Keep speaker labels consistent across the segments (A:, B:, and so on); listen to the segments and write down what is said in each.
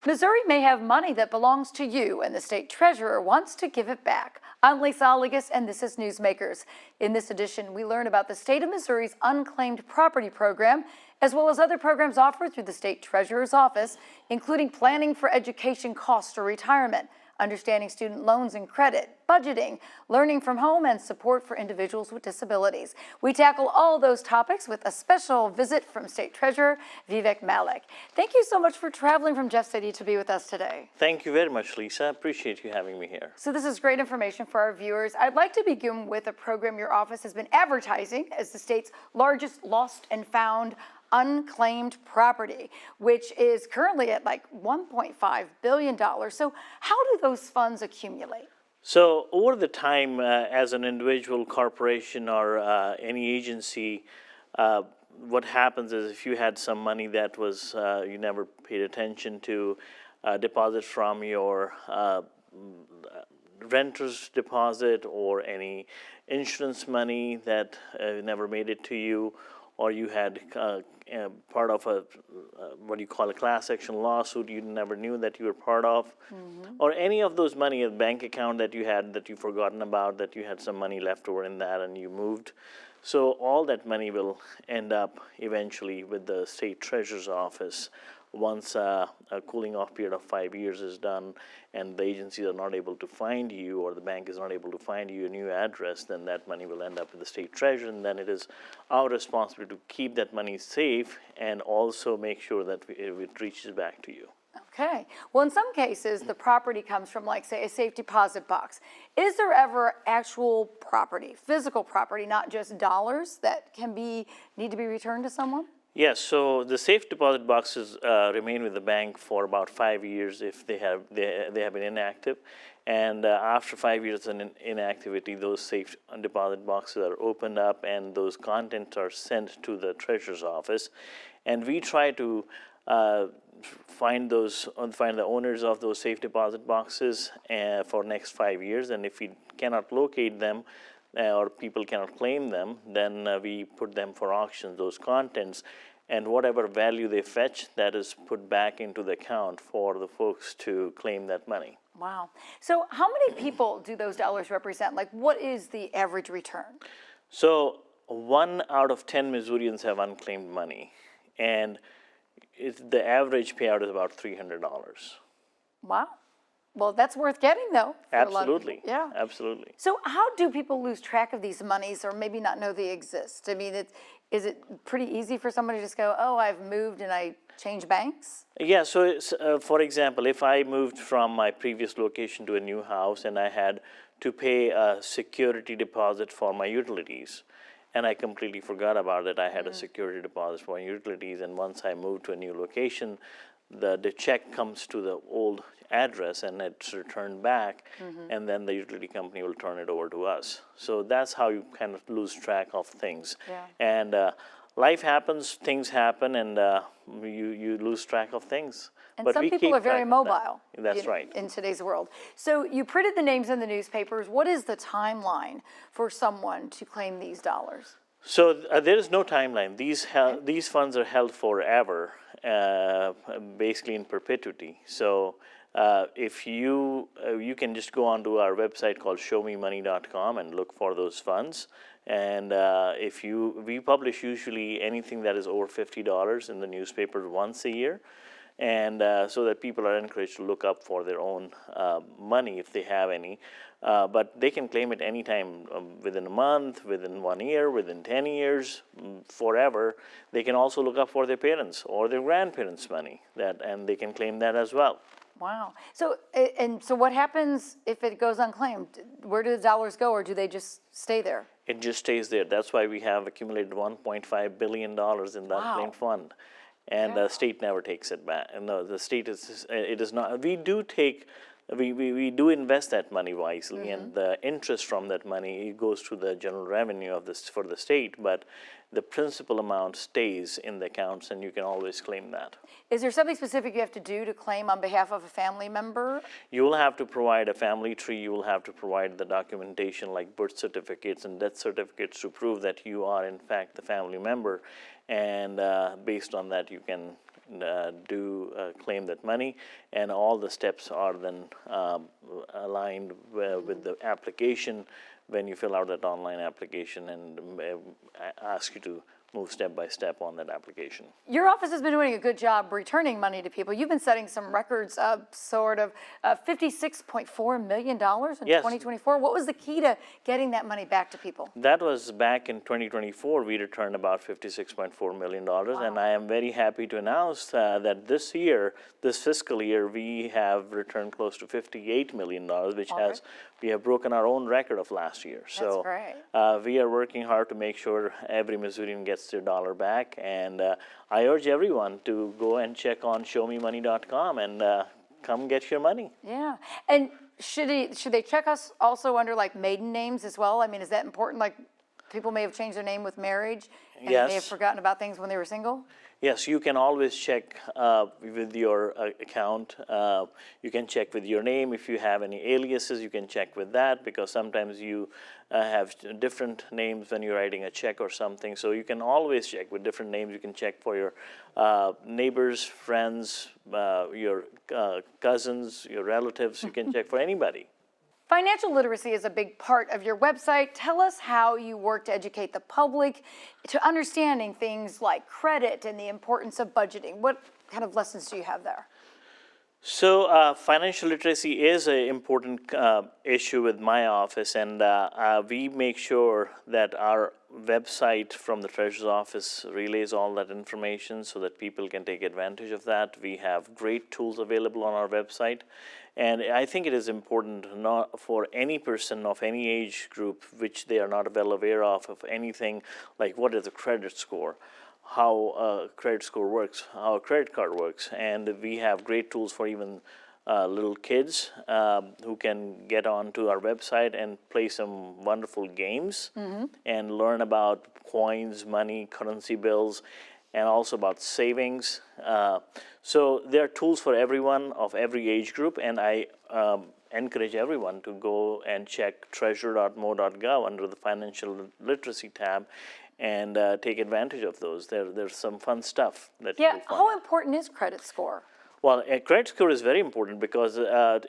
A: Missouri may have money that belongs to you, and the state treasurer wants to give it back. I'm Lisa Aligas, and this is Newsmakers. In this edition, we learn about the state of Missouri's unclaimed property program, as well as other programs offered through the state treasurer's office, including planning for education costs or retirement, understanding student loans and credit, budgeting, learning from home, and support for individuals with disabilities. We tackle all those topics with a special visit from State Treasurer Vivek Malik. Thank you so much for traveling from Jeff City to be with us today.
B: Thank you very much, Lisa. I appreciate you having me here.
A: So this is great information for our viewers. I'd like to begin with a program your office has been advertising as the state's largest lost and found unclaimed property, which is currently at like $1.5 billion. So how do those funds accumulate?
B: So over the time, as an individual, corporation, or any agency, what happens is if you had some money that was you never paid attention to, deposit from your renter's deposit or any insurance money that never made it to you, or you had part of a what you call a class action lawsuit you never knew that you were part of, or any of those money, a bank account that you had that you've forgotten about, that you had some money left over in that and you moved. So all that money will end up eventually with the state treasurer's office once a cooling off period of 5 years is done and the agencies are not able to find you, or the bank is not able to find you a new address, then that money will end up with the state treasurer, and then it is our responsibility to keep that money safe and also make sure that it reaches back to you.
A: Okay. Well, in some cases, the property comes from, like, say, a safe deposit box. Is there ever actual property, physical property, not just dollars, that can need to be returned to someone?
B: Yes, so the safe deposit boxes remain with the bank for about 5 years if they have been inactive, and after 5 years of inactivity, those safe deposit boxes are opened up and those contents are sent to the treasurer's office, and we try to find the owners of those safe deposit boxes for next 5 years, and if we cannot locate them, or people cannot claim them, then we put them for auction, those contents, and whatever value they fetch, that is put back into the account for the folks to claim that money.
A: Wow. So how many people do those dollars represent? Like, what is the average return?
B: So 1 out of 10 Missourians have unclaimed money, and the average payout is about $300.
A: Wow. Well, that's worth getting, though.
B: Absolutely.
A: Yeah.
B: Absolutely.
A: So how do people lose track of these monies or maybe not know they exist? I mean, is it pretty easy for somebody to just go, oh, I've moved and I changed banks?
B: Yeah, so it's, for example, if I moved from my previous location to a new house and I had to pay a security deposit for my utilities, and I completely forgot about it, I had a security deposit for my utilities, and once I moved to a new location, the check comes to the old address and it's returned back, and then the utility company will turn it over to us. So that's how you kind of lose track of things.
A: Yeah.
B: And life happens, things happen, and you lose track of things.
A: And
B: but
A: some people are very mobile.
B: That's right.
A: In today's world. So you printed the names in the newspapers. What is the timeline for someone to claim these dollars?
B: So there is no timeline. These funds are held forever, basically in perpetuity. So if you can just go onto our website called showmemoney.com and look for those funds. And we publish usually anything that is over $50 in the newspaper once a year. And so that people are encouraged to look up for their own money if they have any. But they can claim it anytime, within a month, within 1 year, within 10 years, forever. They can also look up for their parents or their grandparents' money, and they can claim that as well.
A: Wow. So what happens if it goes unclaimed? Where do the dollars go, or do they just stay there?
B: It just stays there. That's why we have accumulated $1.5 billion in the unclaimed fund. And the state never takes it back. And the state is not. We do invest that money wisely, and the interest from that money goes to the general revenue for the state. But the principal amount stays in the accounts, and you can always claim that.
A: Is there something specific you have to do to claim on behalf of a family member?
B: You will have to provide a family tree. You will have to provide the documentation like birth certificates and death certificates to prove that you are in fact the family member. And based on that, you can claim that money, and all the steps are then aligned with the application when you fill out that online application and ask you to move step by step on that application.
A: Your office has been doing a good job returning money to people. You've been setting some records of sort of $56.4 million in
B: Yes.
A: 2024. What was the key to getting that money back to people?
B: That was back in 2024. We returned about $56.4 million. And I am very happy to announce that this year, this fiscal year, we have returned close to $58 million, which has, we have broken our own record of last year. So
A: great.
B: we are working hard to make sure every Missourian gets their dollar back. And I urge everyone to go and check on showmemoney.com and come get your money.
A: Yeah. And should they check us also under like maiden names as well? I mean, is that important? Like people may have changed their name with marriage and
B: Yes.
A: may have forgotten about things when they were single?
B: Yes, you can always check with your account. You can check with your name. If you have any aliases, you can check with that, because sometimes you have different names when you're writing a check or something. So you can always check with different names. You can check for your neighbors, friends, your cousins, your relatives. You can check for anybody.
A: Financial literacy is a big part of your website. Tell us how you work to educate the public to understanding things like credit and the importance of budgeting. What kind of lessons do you have there?
B: So financial literacy is an important issue with my office, and we make sure that our website from the Treasurer's Office relays all that information so that people can take advantage of that. We have great tools available on our website, and I think it is important not for any person of any age group which they are not well aware of anything like what is a credit score, how a credit score works, how a credit card works. And we have great tools for even little kids who can get onto our website and play some wonderful games and learn about coins, money, currency bills, and also about savings. So there are tools for everyone of every age group, and I encourage everyone to go and check treasurer.mo.gov under the financial literacy tab and take advantage of those. There's some fun stuff that you'll find.
A: How important is credit score?
B: Well, a credit score is very important because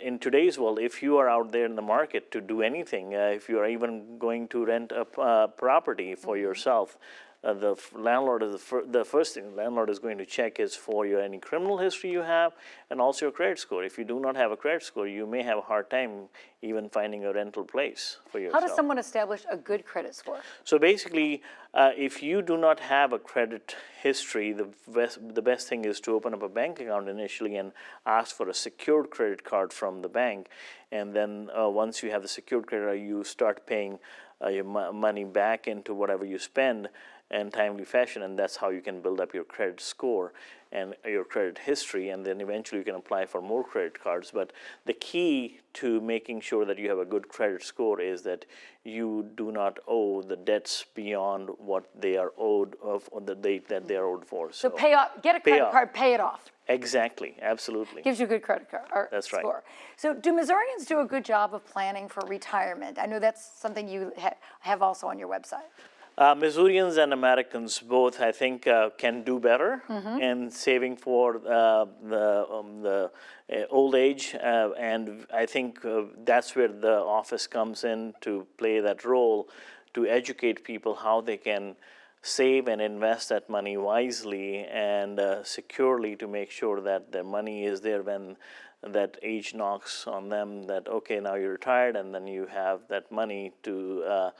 B: in today's world, if you are out there in the market to do anything, if you are even going to rent a property for yourself, the landlord is the first thing the landlord is going to check is for any criminal history you have, and also your credit score. If you do not have a credit score, you may have a hard time even finding a rental place for yourself.
A: How does someone establish a good credit score?
B: So basically, if you do not have a credit history, the best thing is to open up a bank account initially and ask for a secured credit card from the bank. And then once you have the secured credit card, you start paying your money back into whatever you spend in timely fashion, and that's how you can build up your credit score and your credit history, and then eventually you can apply for more credit cards. But the key to making sure that you have a good credit score is that you do not owe the debts beyond what they are owed of on the date that they are owed for.
A: So pay off, get a credit card, pay it off.
B: Exactly, absolutely.
A: Gives you a good credit card or
B: That's right.
A: score. So do Missourians do a good job of planning for retirement? I know that's something you have also on your website.
B: Missourians and Americans both, I think, can do better in saving for the old age, and I think that's where the office comes in to play that role, to educate people how they can save and invest that money wisely and securely, to make sure that their money is there when that age knocks on them, that okay, now you're retired, and then you have that money to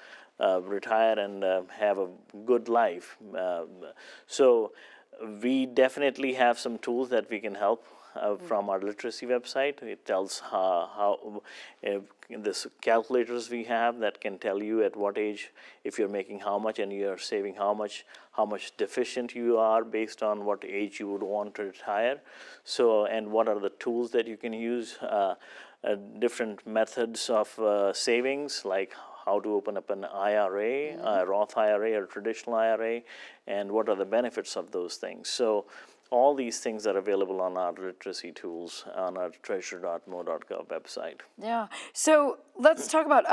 B: retire and have a good life. So we definitely have some tools that we can help from our literacy website. It tells how this calculators we have that can tell you at what age, if you're making how much and you're saving how much deficient you are based on what age you would want to retire. So, and what are the tools that you can use, different methods of savings, like how to open up an IRA, a Roth IRA or traditional IRA, and what are the benefits of those things. So all these things are available on our literacy tools on our treasurer.mo.gov website.
A: Yeah. So let's talk about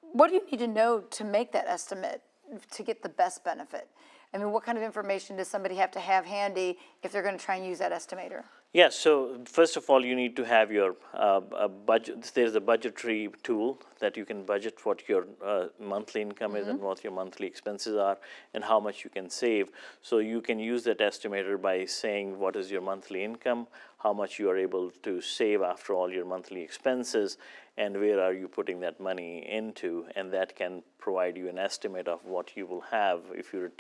A: what do you need to know to make that estimate? to get the best benefit? I mean, what kind of information does somebody have to have handy if they're going to try and use that estimator?
B: Yes, so first of all, you need to have your budget. There's a budgetary tool that you can budget what your monthly income is and what your monthly expenses are and how much you can save. So you can use that estimator by saying what is your monthly income, how much you are able to save after all your monthly expenses, and where are you putting that money into, and that can provide you an estimate of what you will have if you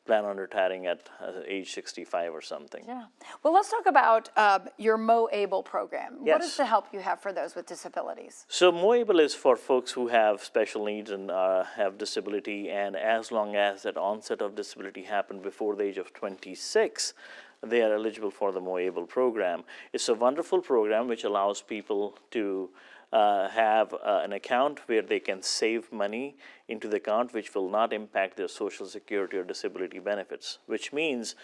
B: plan on retiring at age 65 or something.
A: Yeah. Well, let's talk about your MoAble program. What is
B: Yes.
A: the help you have for those with disabilities?
B: So MoAble is for folks who have special needs and have disability, and as long as that onset of disability happened before the age of 26, they are eligible for the MoAble program. It's a wonderful program which allows people to have an account where they can save money into the account which will not impact their Social Security or disability benefits, which means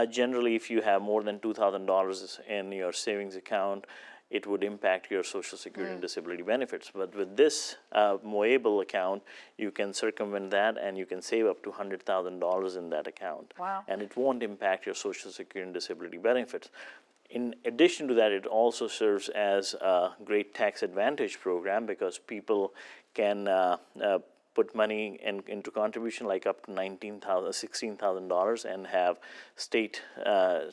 B: generally if you have more than $2,000 in your savings account, it would impact your Social Security and disability benefits. But with this MoAble account, you can circumvent that and you can save up to $100,000 in that account.
A: Wow.
B: And it won't impact your Social Security and disability benefits. In addition to that, it also serves as a great tax advantage program because people can put money into contribution like up to $16,000 and have state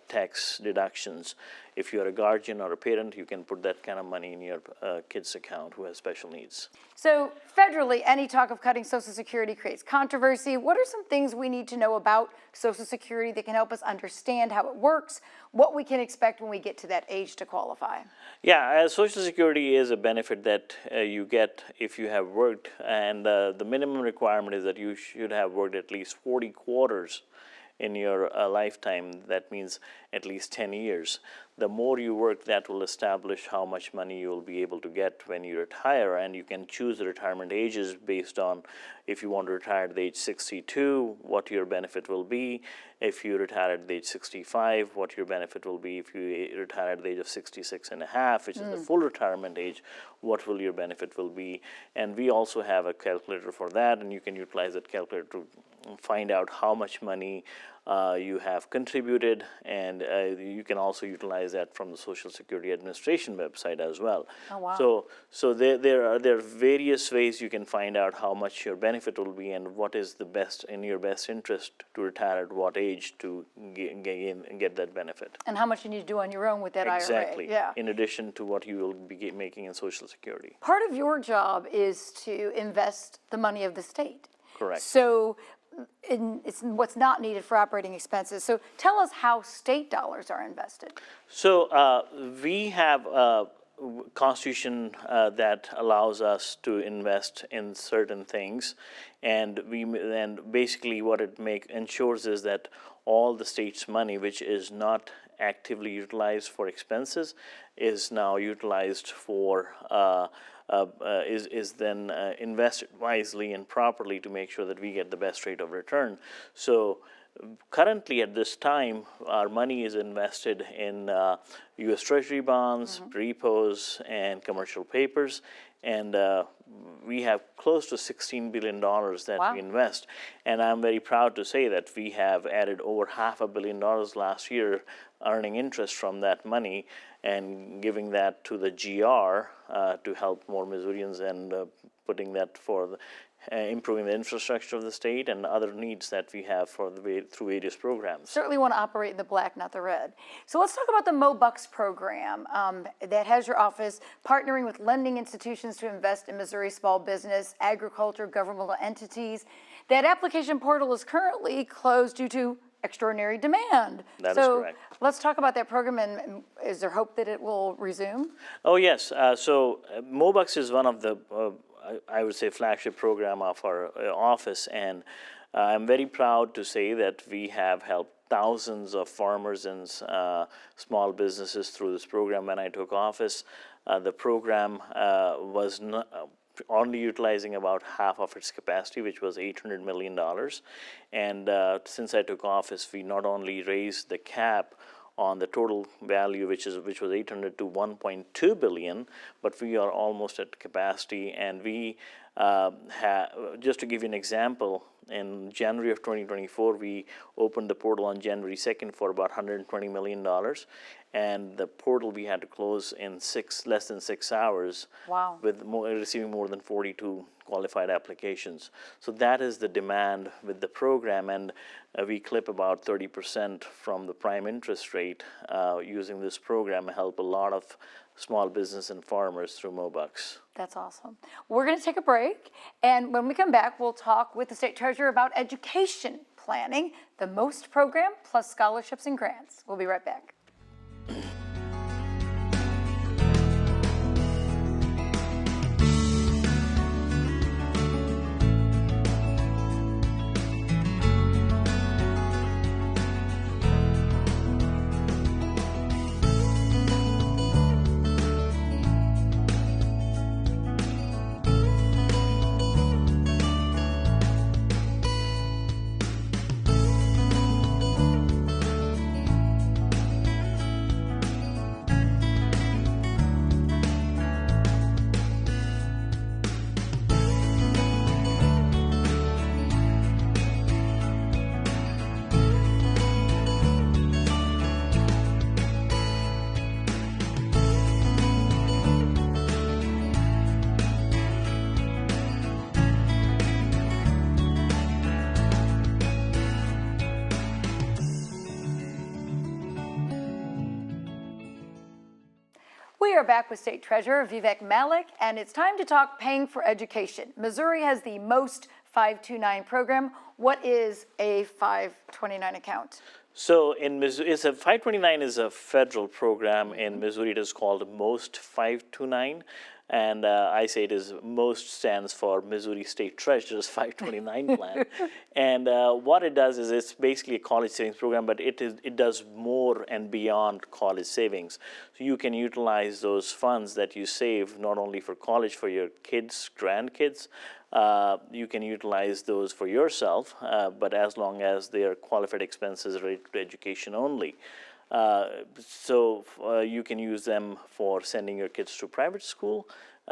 B: tax deductions. If you're a guardian or a parent, you can put that kind of money in your kid's account who has special needs.
A: So federally, any talk of cutting Social Security creates controversy. What are some things we need to know about Social Security that can help us understand how it works, what we can expect when we get to that age to qualify?
B: Yeah, Social Security is a benefit that you get if you have worked, and the minimum requirement is that you should have worked at least 40 quarters in your lifetime. That means at least 10 years. The more you work, that will establish how much money you will be able to get when you retire, and you can choose the retirement ages based on if you want to retire at the age 62, what your benefit will be. If you retire at the age 65, what your benefit will be. If you retire at the age of 66 and a half, which is the full retirement age, what will your benefit will be. And we also have a calculator for that, and you can utilize that calculator to find out how much money you have contributed, and you can also utilize that from the Social Security Administration website as well.
A: Oh, wow.
B: So there are various ways you can find out how much your benefit will be and what is the best in your best interest to retire at what age to get that benefit.
A: And how much you need to do on your own with that IRA.
B: Exactly.
A: Yeah.
B: In addition to what you will be making in Social Security.
A: Part of your job is to invest the money of the state.
B: Correct.
A: So it's what's not needed for operating expenses. So tell us how state dollars are invested.
B: So we have a constitution that allows us to invest in certain things, and basically what it ensures is that all the state's money, which is not actively utilized for expenses, is now utilized for is then invested wisely and properly to make sure that we get the best rate of return. So currently at this time, our money is invested in U.S. Treasury bonds, repos, and commercial papers, and we have close to $16 billion that
A: Wow.
B: we invest. And I'm very proud to say that we have added over $500 million last year, earning interest from that money and giving that to the GR to help more Missourians and putting that for improving the infrastructure of the state and other needs that we have through various programs.
A: Certainly want to operate in the black, not the red. So let's talk about the MoBucks program that has your office partnering with lending institutions to invest in Missouri small business, agriculture, governmental entities. That application portal is currently closed due to extraordinary demand.
B: That is correct.
A: Let's talk about that program, and is there hope that it will resume?
B: Oh, yes. So MoBucks is one of the, I would say, flagship program of our office, and I'm very proud to say that we have helped thousands of farmers and small businesses through this program. When I took office, the program was only utilizing about half of its capacity, which was $800 million. And since I took office, we not only raised the cap on the total value, which was 800 to 1.2 billion, but we are almost at capacity. And we just to give you an example, in January of 2024, we opened the portal on January 2nd for about $120 million. And the portal we had to close in less than 6 hours.
A: Wow.
B: With receiving more than 42 qualified applications. So that is the demand with the program, and we clip about 30% from the prime interest rate using this program, help a lot of small business and farmers through MoBucks.
A: That's awesome. We're going to take a break, and when we come back, we'll talk with the state treasurer about education planning, the MOST program, plus scholarships and grants. We'll be right back. We are back with State Treasurer Vivek Malik, and it's time to talk paying for education. Missouri has the MOST 529 program. What is a 529 account?
B: So in Missouri, 529 is a federal program. In Missouri, it is called MOST 529. And I say it is MOST stands for Missouri State Treasurer's 529 plan. And what it does is it's basically a college savings program, but it does more and beyond college savings. So you can utilize those funds that you save not only for college for your kids, grandkids, you can utilize those for yourself, but as long as they are qualified expenses related to education only. You can use them for sending your kids to private school.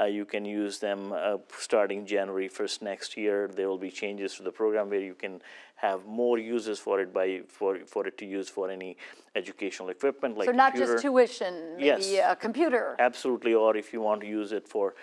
B: You can use them starting January 1st next year. There will be changes to the program where you can have more uses for it for it to use for any educational equipment like
A: not
B: computer.
A: just tuition, maybe a computer.
B: Absolutely, or if you want to use it for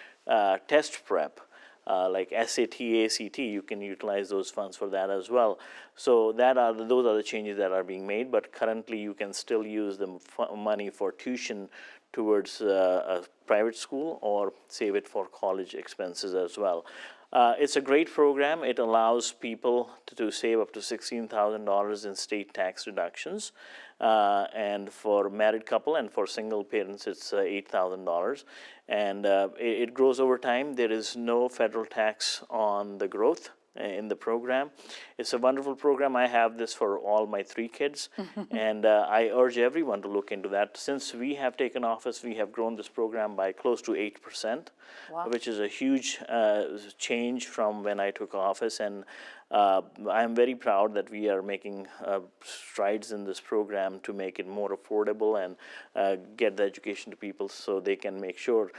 B: test prep. Like SAT, ACT, you can utilize those funds for that as well. So those are the changes that are being made, but currently you can still use the money for tuition towards a private school or save it for college expenses as well. It's a great program. It allows people to save up to $16,000 in state tax deductions. And for married couple and for single parents, it's $8,000. And it grows over time. There is no federal tax on the growth in the program. It's a wonderful program. I have this for all my 3 kids. And I urge everyone to look into that. Since we have taken office, we have grown this program by close to 8%, wow, which is a huge change from when I took office. And I'm very proud that we are making strides in this program to make it more affordable and get the education to people so they can make sure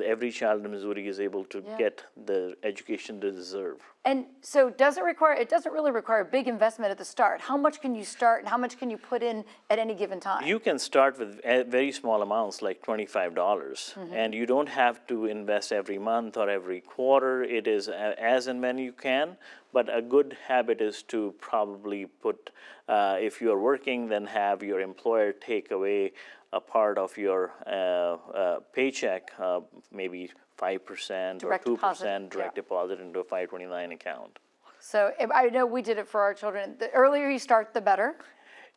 B: every child in Missouri is able to get the education they deserve.
A: And so it doesn't really require a big investment at the start. How much can you start and how much can you put in at any given time?
B: You can start with very small amounts like $25, and you don't have to invest every month or every quarter. It is as and when you can, but a good habit is to probably put, if you are working, then have your employer take away a part of your paycheck, maybe 5% or 2% direct deposit into a 529 account.
A: So I know we did it for our children. The earlier you start, the better,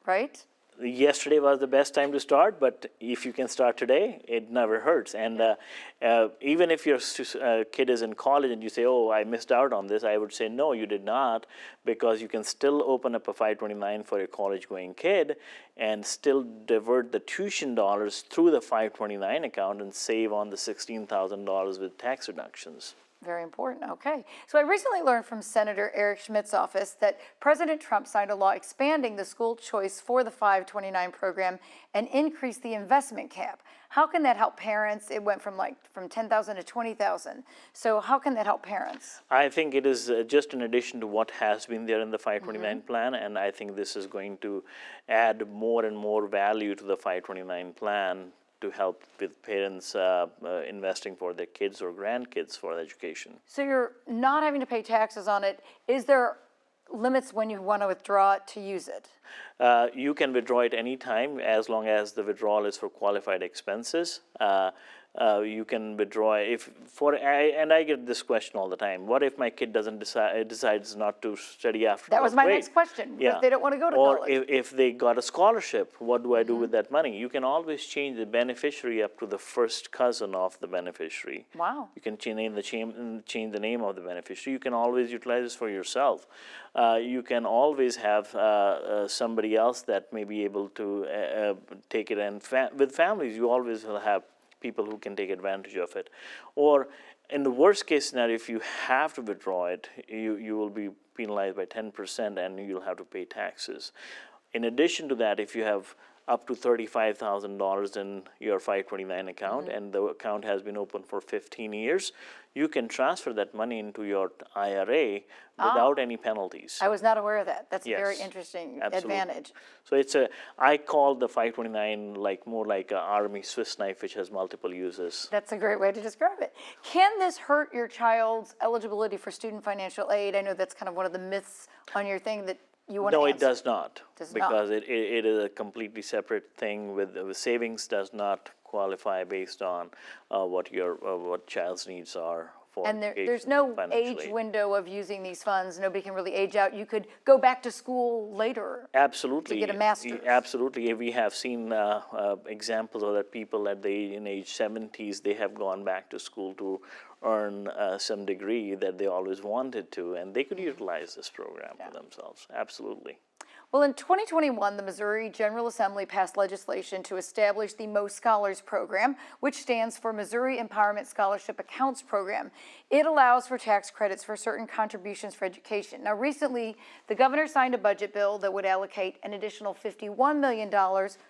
A: right?
B: Yesterday was the best time to start, but if you can start today, it never hurts. And even if your kid is in college and you say, oh, I missed out on this, I would say, no, you did not, because you can still open up a 529 for your college-going kid and still divert the tuition dollars through the 529 account and save on the $16,000 with tax reductions.
A: Very important. Okay. So I recently learned from Senator Eric Schmidt's office that President Trump signed a law expanding the school choice for the 529 program and increased the investment cap. How can that help parents? It went from 10,000 to 20,000. So how can that help parents?
B: I think it is just in addition to what has been there in the 529 plan, and I think this is going to add more and more value to the 529 plan to help with parents investing for their kids or grandkids for education.
A: So you're not having to pay taxes on it. Is there limits when you want to withdraw it to use it?
B: You can withdraw it anytime as long as the withdrawal is for qualified expenses. You can withdraw and I get this question all the time. What if my kid decides not to study after 12th grade?
A: That was my next question.
B: Yeah.
A: If they don't want to go to
B: or
A: college.
B: if they got a scholarship, what do I do with that money? You can always change the beneficiary up to the first cousin of the beneficiary.
A: Wow.
B: You can change the name of the beneficiary. You can always utilize this for yourself. You can always have somebody else that may be able to take it. And with families, you always will have people who can take advantage of it. Or in the worst case scenario, if you have to withdraw it, you will be penalized by 10% and you'll have to pay taxes. In addition to that, if you have up to $35,000 in your 529 account and the account has been open for 15 years, you can transfer that money into your IRA without any penalties.
A: I was not aware of that. That's a very
B: Yes,
A: interesting
B: absolutely.
A: advantage.
B: So I call the 529 more like an army Swiss knife, which has multiple uses.
A: That's a great way to describe it. Can this hurt your child's eligibility for student financial aid? I know that's kind of one of the myths on your thing that you want to
B: No,
A: answer.
B: it does not,
A: Does
B: because
A: not.
B: it is a completely separate thing. With savings does not qualify based on what child's needs are for
A: And there's
B: education
A: no
B: and financial
A: age
B: aid.
A: window of using these funds. Nobody can really age out. You could go back to school later.
B: Absolutely.
A: To get a master's.
B: Absolutely. We have seen examples of that people in age 70s, they have gone back to school to earn some degree that they always wanted to, and they could utilize this program for themselves. Absolutely.
A: Well, in 2021, the Missouri General Assembly passed legislation to establish the Most Scholars Program, which stands for Missouri Empowerment Scholarship Accounts Program. It allows for tax credits for certain contributions for education. Now, recently, the governor signed a budget bill that would allocate an additional $51 million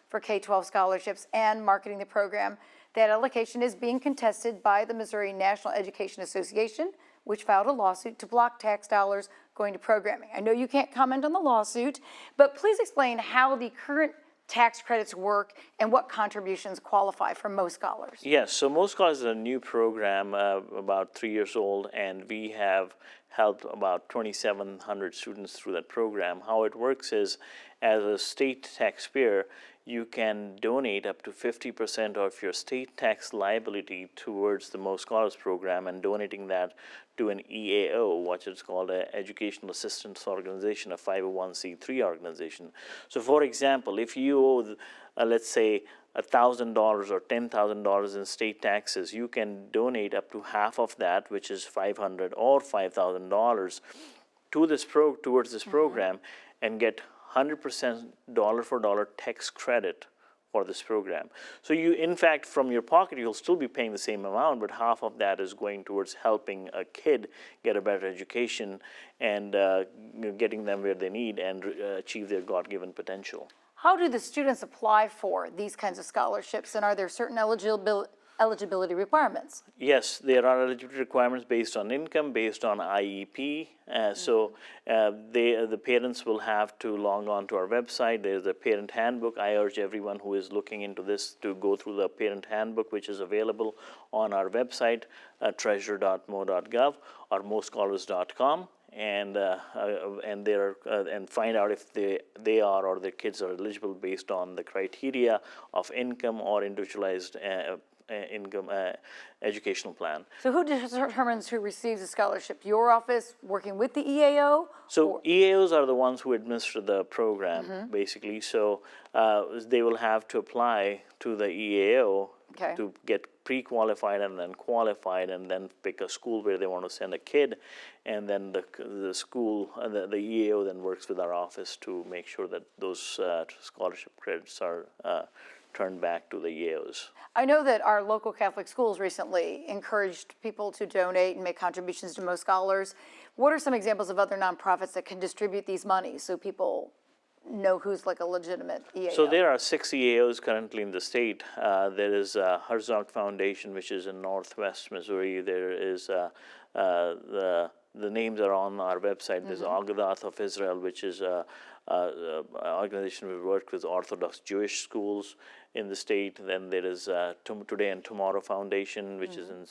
A: for K-12 scholarships and marketing the program. That allocation is being contested by the Missouri National Education Association, which filed a lawsuit to block tax dollars going to programming. I know you can't comment on the lawsuit, but please explain how the current tax credits work and what contributions qualify for Most Scholars.
B: Yes, so Most Scholars is a new program, about 3 years old, and we have helped about 2,700 students through that program. How it works is, as a state taxpayer, you can donate up to 50% of your state tax liability towards the Most Scholars Program, and donating that to an EAO, what is called an Educational Assistance Organization, a 501c3 organization. So for example, if you owe, let's say, $1,000 or $10,000 in state taxes, you can donate up to half of that, which is $500 or $5,000, to towards this program, and get 100% dollar for dollar tax credit for this program. So you, in fact, from your pocket, you'll still be paying the same amount, but half of that is going towards helping a kid get a better education and getting them where they need and achieve their God-given potential.
A: How do the students apply for these kinds of scholarships, and are there certain eligibility requirements?
B: Yes, there are eligibility requirements based on income, based on IEP. The parents will have to log on to our website. There's a parent handbook. I urge everyone who is looking into this to go through the parent handbook, which is available on our website, treasure.mo.gov or moscholars.com. And find out if they are or their kids are eligible based on the criteria of income or individualized income educational plan.
A: So who determines who receives a scholarship? Your office working with the EAO?
B: So EAOs are the ones who administer the program, basically. So they will have to apply to the EAO to get pre-qualified and then qualified, and then pick a school where they want to send a kid, and then the school, the EAO then works with our office to make sure that those scholarship credits are turned back to the EAOs.
A: I know that our local Catholic schools recently encouraged people to donate and make contributions to Mo Scholars. What are some examples of other nonprofits that can distribute these monies so people know who's like a legitimate EAO?
B: So there are 6 EAOs currently in the state. There is Herzog Foundation, which is in Northwest Missouri. There is the names are on our website. There's Agadah of Israel, which is an organization we work with Orthodox Jewish schools in the state. Then there is Today and Tomorrow Foundation, which is in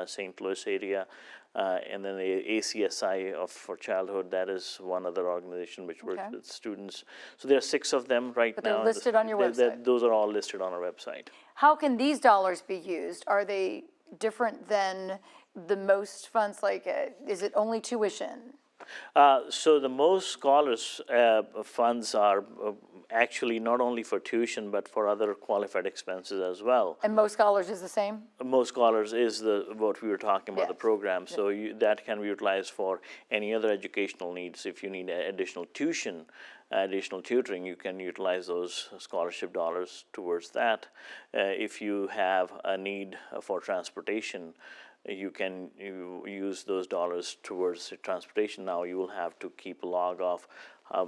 B: St. Louis area. And then the ACSI for Childhood, that is one other organization which works with students. So there are 6 of them right now.
A: But they're listed on your website.
B: Those are all listed on our website.
A: How can these dollars be used? Are they different than the most funds? Like, is it only tuition?
B: So the Most Scholars funds are actually not only for tuition, but for other qualified expenses as well.
A: And Mo Scholars is the same?
B: Most Scholars is what we were talking about, the
A: Yes.
B: program. So that can be utilized for any other educational needs. If you need additional tuition, additional tutoring, you can utilize those scholarship dollars towards that. If you have a need for transportation, you can use those dollars towards transportation. Now you will have to keep a log of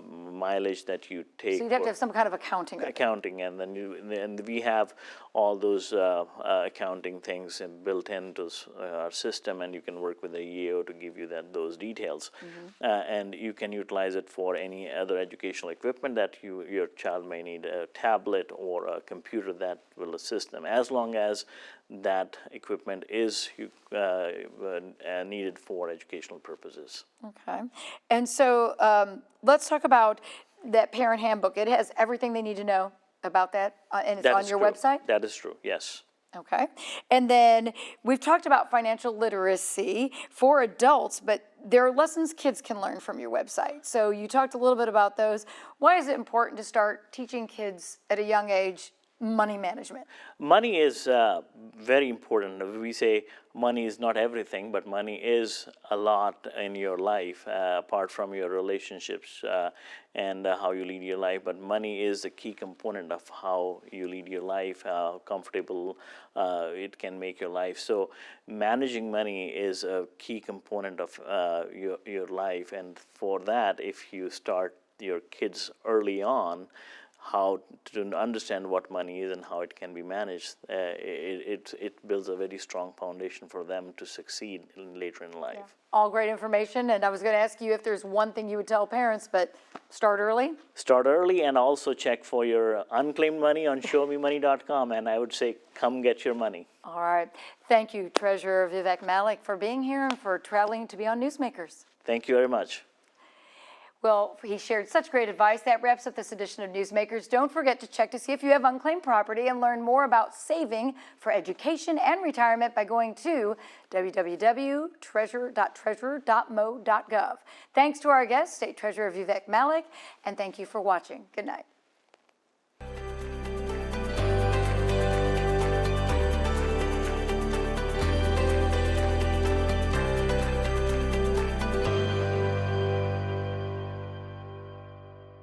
B: mileage that you take.
A: So you'd have to have some kind of accounting.
B: Accounting, and then and we have all those accounting things built into our system, and you can work with the EAO to give you those details, and you can utilize it for any other educational equipment that your child may need, a tablet or a computer that will assist them, as long as that equipment is needed for educational purposes.
A: Okay. And so let's talk about that parent handbook. It has everything they need to know about that, and it's on your website?
B: That is true, yes.
A: Okay. And then we've talked about financial literacy for adults, but there are lessons kids can learn from your website. So you talked a little bit about those. Why is it important to start teaching kids at a young age money management?
B: Money is very important. We say money is not everything, but money is a lot in your life, apart from your relationships and how you lead your life. But money is a key component of how you lead your life, how comfortable it can make your life. So managing money is a key component of your life. And for that, if you start your kids early on, how to understand what money is and how it can be managed, it builds a very strong foundation for them to succeed later in life.
A: Yeah. All great information, and I was going to ask you if there's one thing you would tell parents, but start early?
B: Start early, and also check for your unclaimed money on showmemoney.com, and I would say come get your money.
A: All right. Thank you, Treasurer Vivek Malik, for being here and for traveling to be on Newsmakers.
B: Thank you very much.
A: Well, he shared such great advice. That wraps up this edition of Newsmakers. Don't forget to check to see if you have unclaimed property and learn more about saving for education and retirement by going to www.treasurer.mo.gov. Thanks to our guest, State Treasurer Vivek Malik, and thank you for watching. Good night.